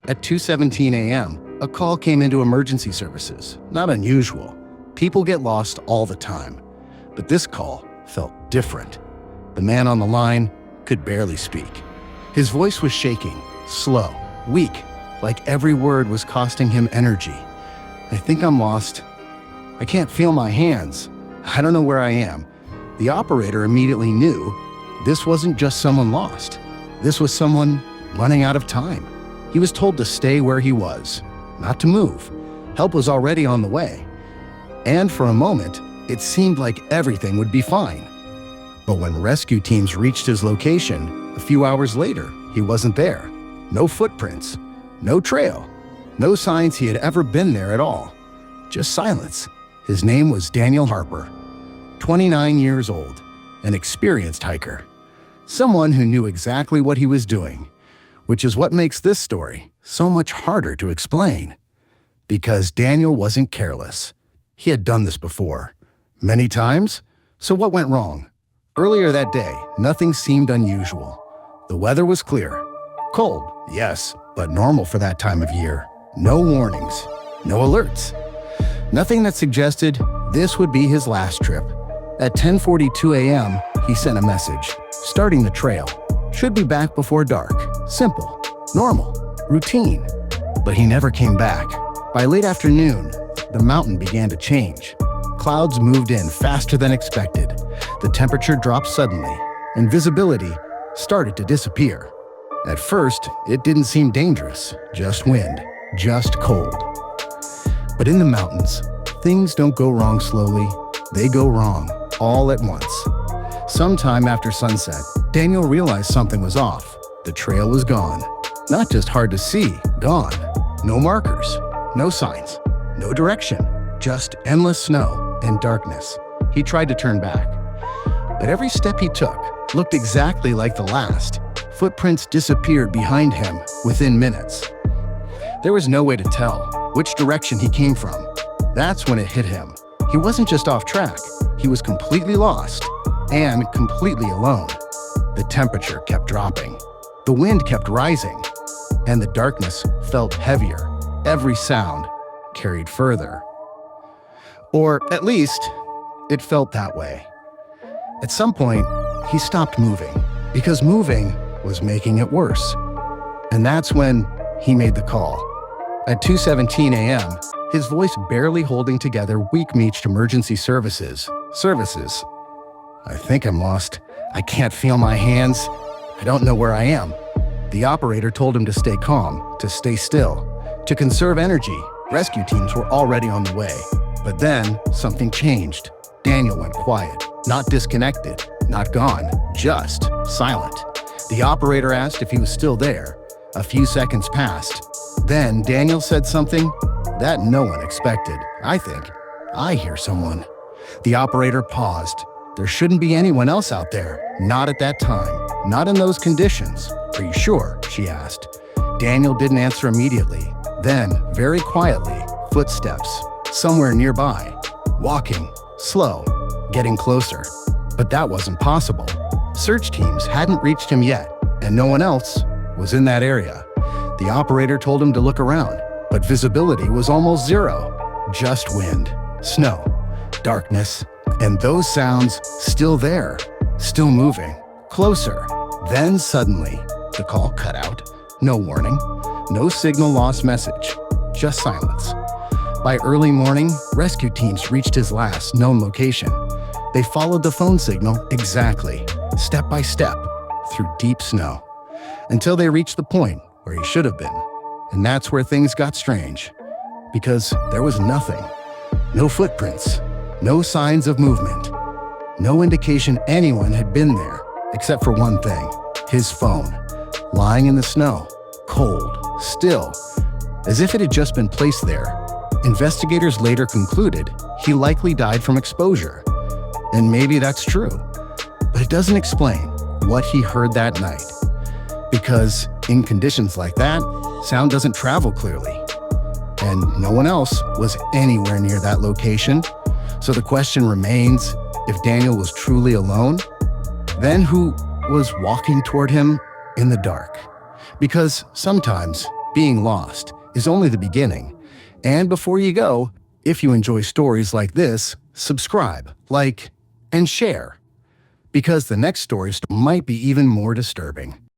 At 2:17 a.m., a call came into emergency services. Not unusual. People get lost all the time. But this call felt different. The man on the line could barely speak. His voice was shaking, slow, weak, like every word was costing him energy. I think I'm lost. I can't feel my hands. I don't know where I am. The operator immediately knew this wasn't just someone lost. This was someone running out of time. He was told to stay where he was, not to move. Help was already on the way. And for a moment, it seemed like everything would be fine. But when rescue teams reached his location, a few hours later, he wasn't there. No footprints, no trail, no signs he had ever been there at all. Just silence. His name was Daniel Harper, 29 years old, an experienced hiker. Someone who knew exactly what he was doing, which is what makes this story so much harder to explain. Because Daniel wasn't careless. He had done this before. Many times. So what went wrong? Earlier that day, nothing seemed unusual. The weather was clear. Cold, yes, but normal for that time of year. No warnings, no alerts. Nothing that suggested this would be his last trip. At 10:42 a.m., he sent a message, starting the trail. Should be back before dark. Simple, normal, routine. But he never came back. By late afternoon, the mountain began to change. Clouds moved in faster than expected. The temperature dropped suddenly, and visibility started to disappear. At first, it didn't seem dangerous, just wind, just cold. But in the mountains, things don't go wrong slowly, they go wrong all at once. Sometime after sunset, Daniel realized something was off. The trail was gone. Not just hard to see, gone. No markers, no signs, no direction, just endless snow and darkness. He tried to turn back, but every step he took looked exactly like the last. Footprints disappeared behind him within minutes. There was no way to tell which direction he came from. That's when it hit him. He wasn't just off track, he was completely lost and completely alone. The temperature kept dropping, the wind kept rising, and the darkness felt heavier. Every sound carried further. Or at least, it felt that way. At some point, he stopped moving, because moving was making it worse. And that's when he made the call. At 2:17 a.m., his voice barely holding together weak-reached emergency services. I think I'm lost. I can't feel my hands. I don't know where I am. The operator told him to stay calm, to stay still, to conserve energy. Rescue teams were already on the way. But then, something changed. Daniel went quiet, not disconnected, not gone, just silent. The operator asked if he was still there. A few seconds passed. Then Daniel said something that no one expected. I think, I hear someone. The operator paused. There shouldn't be anyone else out there. Not at that time. Not in those conditions. Are you sure? She asked. Daniel didn't answer immediately. Then, very quietly, footsteps. Somewhere nearby. Walking. Slow. Getting closer. But that wasn't possible. Search teams hadn't reached him yet, and no one else was in that area. The operator told him to look around, but visibility was almost zero. Just wind, snow, darkness, and those sounds still there, still moving, closer. Then suddenly, the call cut out. No warning, no signal lost message, just silence. By early morning, rescue teams reached his last known location. They followed the phone signal exactly, step by step, through deep snow, until they reached the point where he should have been. And that's where things got strange, because there was nothing. No footprints, no signs of movement, no indication anyone had been there, except for one thing, his phone, lying in the snow, cold, still, as if it had just been placed there. Investigators later concluded he likely died from exposure. And maybe that's true, but it doesn't explain what he heard that night. Because in conditions like that, sound doesn't travel clearly. And no one else was anywhere near that location. So the question remains, if Daniel was truly alone, then who was walking toward him in the dark? Because sometimes being lost is only the beginning. And before you go, if you enjoy stories like this, subscribe, like, and share, because the next story might be even more disturbing.